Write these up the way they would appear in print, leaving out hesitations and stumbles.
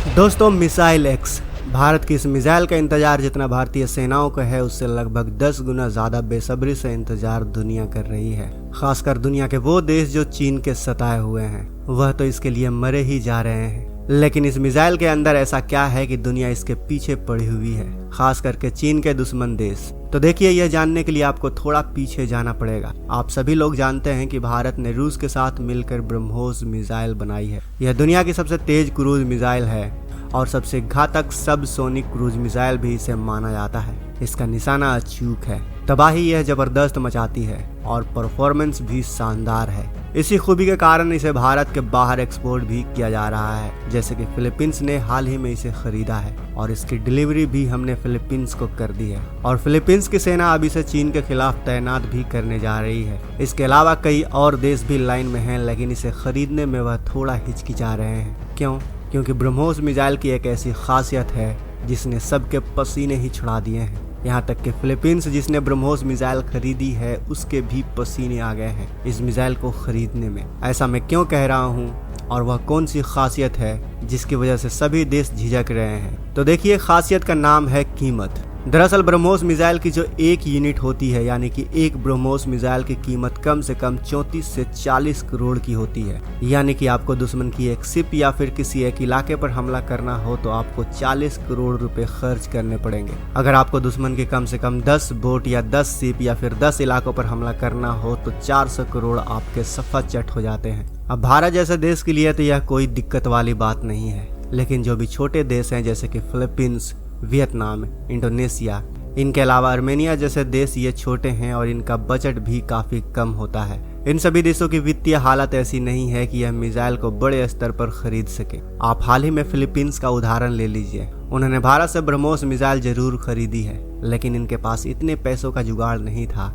दोस्तों, missile x Bharat की इस मिसाइल का इंतजार जितना भारतीय सेनाओं को है उससे लगभग 10 गुना ज्यादा बेसब्री से इंतजार दुनिया कर रही है। खासकर दुनिया के वो देश जो चीन के सताए हुए हैं, वह तो इसके लिए मरे ही जा रहे हैं। लेकिन इस मिसाइल के अंदर ऐसा क्या है कि दुनिया इसके पीछे पड़ी हुई है, खास करके चीन के दुश्मन देश। तो देखिए, यह जानने के लिए आपको थोड़ा पीछे जाना पड़ेगा। आप सभी लोग जानते हैं कि भारत ने रूस के साथ मिलकर ब्रह्मोस मिसाइल बनाई है। यह दुनिया की सबसे तेज क्रूज मिसाइल है और सबसे घातक सब सोनिक क्रूज मिसाइल भी इसे माना जाता है। इसका निशाना अचूक है, तबाही यह जबरदस्त मचाती है और परफॉर्मेंस भी शानदार है। इसी खूबी के कारण इसे भारत के बाहर एक्सपोर्ट भी किया जा रहा है, जैसे कि फिलीपींस ने हाल ही में इसे खरीदा है और इसकी डिलीवरी भी हमने फिलीपींस को कर दी है। और फिलीपींस की सेना अब इसे चीन के खिलाफ तैनात भी करने जा रही है। इसके अलावा कई और देश भी लाइन में हैं, लेकिन इसे खरीदने में वह थोड़ा हिचकिचा रहे हैं। क्यों? क्योंकि ब्रह्मोस मिसाइल की एक ऐसी खासियत है जिसने सबके पसीने ही छुड़ा दिए हैं। यहाँ तक कि फिलीपींस जिसने ब्रह्मोस मिसाइल खरीदी है उसके भी पसीने आ गए हैं इस मिसाइल को खरीदने में। ऐसा मैं क्यों कह रहा हूँ और वह कौन सी खासियत है जिसकी वजह से सभी देश झिझक रहे हैं? तो देखिए, खासियत का नाम है कीमत। दरअसल ब्रह्मोस मिसाइल की जो एक यूनिट होती है, यानी कि एक ब्रह्मोस मिसाइल की कीमत कम से कम 34 से 40 करोड़ की होती है। यानी कि आपको दुश्मन की एक शिप या फिर किसी एक इलाके पर हमला करना हो तो आपको 40 करोड़ रुपए खर्च करने पड़ेंगे। अगर आपको दुश्मन की कम से कम 10 बोट या 10 शिप या फिर 10 इलाकों पर हमला करना हो तो 400 करोड़ आपके सफा चट हो जाते हैं। अब भारत जैसे देश के लिए तो यह कोई दिक्कत वाली बात नहीं है, लेकिन जो भी छोटे देश हैं जैसे कि फिलीपींस, वियतनाम, इंडोनेशिया, इनके अलावा आर्मेनिया जैसे देश ये छोटे हैं और इनका बजट भी काफी कम होता है। इन सभी देशों की वित्तीय हालत ऐसी नहीं है कि यह मिसाइल को बड़े स्तर पर खरीद सके। आप हाल ही में फिलीपींस का उदाहरण ले लीजिए। उन्होंने भारत से ब्रह्मोस मिसाइल जरूर खरीदी है, लेकिन इनके पास इतने पैसों का जुगाड़ नहीं था,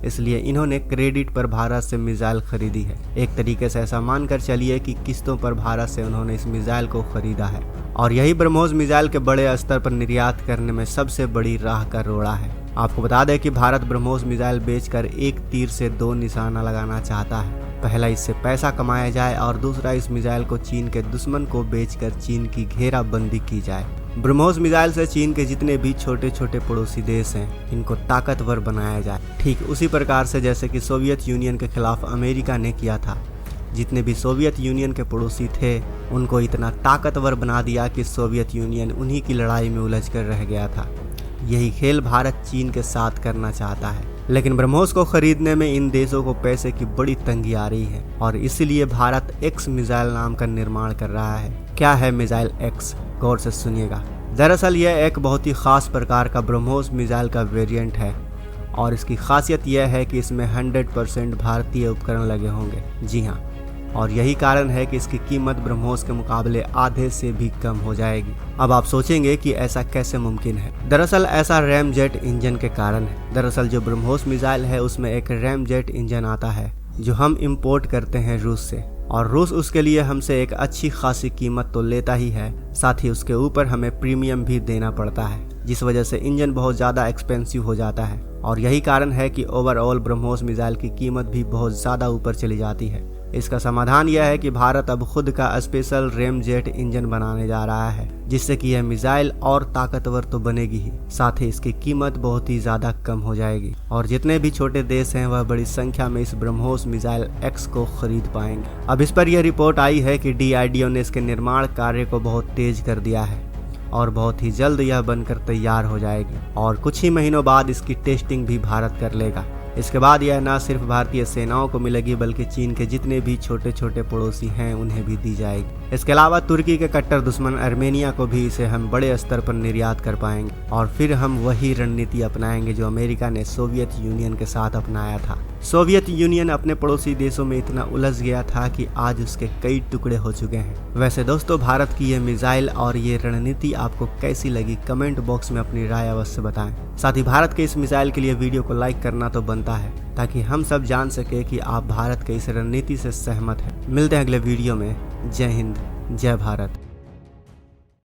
इसलिए इन्होंने क्रेडिट पर भारत से मिसाइल खरीदी है। एक तरीके से ऐसा मानकर चलिए कि किस्तों पर भारत से उन्होंने इस मिसाइल को खरीदा है और यही ब्रह्मोस मिसाइल के बड़े स्तर पर निर्यात करने में सबसे बड़ी राह का रोड़ा है। आपको बता दें कि भारत ब्रह्मोस मिसाइल बेचकर एक तीर से 2 निशाना लगाना चाहता है। पहला, इससे पैसा कमाया जाए और दूसरा, इस मिसाइल को चीन के दुश्मन को बेचकर चीन की घेराबंदी की जाए। ब्रह्मोस मिसाइल से चीन के जितने भी छोटे छोटे पड़ोसी देश हैं, इनको ताकतवर बनाया जाए, ठीक उसी प्रकार से जैसे कि सोवियत यूनियन के खिलाफ अमेरिका ने किया था। जितने भी सोवियत यूनियन के पड़ोसी थे उनको इतना ताकतवर बना दिया कि सोवियत यूनियन उन्हीं की लड़ाई में उलझ कर रह गया था। यही खेल भारत चीन के साथ करना चाहता है, लेकिन ब्रह्मोस को खरीदने में इन देशों को पैसे की बड़ी तंगी आ रही है और इसीलिए भारत एक्स मिसाइल नाम का निर्माण कर रहा है। क्या है मिसाइल एक्स? गौर से सुनिएगा। दरअसल यह एक बहुत ही खास प्रकार का ब्रह्मोस मिसाइल का वेरिएंट है और इसकी खासियत यह है कि इसमें 100% भारतीय उपकरण लगे होंगे। जी हाँ, और यही कारण है कि इसकी कीमत ब्रह्मोस के मुकाबले आधे से भी कम हो जाएगी। अब आप सोचेंगे कि ऐसा कैसे मुमकिन है? दरअसल ऐसा रैमजेट इंजन के कारण है। दरअसल जो ब्रह्मोस मिसाइल है उसमें एक रैमजेट इंजन आता है जो हम इंपोर्ट करते हैं रूस से, और रूस उसके लिए हमसे एक अच्छी खासी कीमत तो लेता ही है, साथ ही उसके ऊपर हमें प्रीमियम भी देना पड़ता है, जिस वजह से इंजन बहुत ज़्यादा एक्सपेंसिव हो जाता है। और यही कारण है कि ओवरऑल ब्रह्मोस मिसाइल की कीमत भी बहुत ज़्यादा ऊपर चली जाती है। इसका समाधान यह है कि भारत अब खुद का स्पेशल रैमजेट इंजन बनाने जा रहा है, जिससे कि यह मिसाइल और ताकतवर तो बनेगी ही, साथ ही इसकी कीमत बहुत ही ज्यादा कम हो जाएगी और जितने भी छोटे देश हैं वह बड़ी संख्या में इस ब्रह्मोस मिसाइल एक्स को खरीद पाएंगे। अब इस पर यह रिपोर्ट आई है कि DRDO ने इसके निर्माण कार्य को बहुत तेज कर दिया है और बहुत ही जल्द यह बनकर तैयार हो जाएगी और कुछ ही महीनों बाद इसकी टेस्टिंग भी भारत कर लेगा। इसके बाद यह न सिर्फ भारतीय सेनाओं को मिलेगी बल्कि चीन के जितने भी छोटे छोटे पड़ोसी हैं उन्हें भी दी जाएगी। इसके अलावा तुर्की के कट्टर दुश्मन आर्मेनिया को भी इसे हम बड़े स्तर पर निर्यात कर पाएंगे और फिर हम वही रणनीति अपनाएंगे जो अमेरिका ने सोवियत यूनियन के साथ अपनाया था। सोवियत यूनियन अपने पड़ोसी देशों में इतना उलझ गया था कि आज उसके कई टुकड़े हो चुके हैं। वैसे दोस्तों, भारत की ये मिसाइल और ये रणनीति आपको कैसी लगी? कमेंट बॉक्स में अपनी राय अवश्य बताएं। साथ ही भारत के इस मिसाइल के लिए वीडियो को लाइक करना तो बनता है, ताकि हम सब जान सके कि आप भारत के इस रणनीति से सहमत हैं। मिलते हैं अगले वीडियो में। जय हिंद, जय भारत।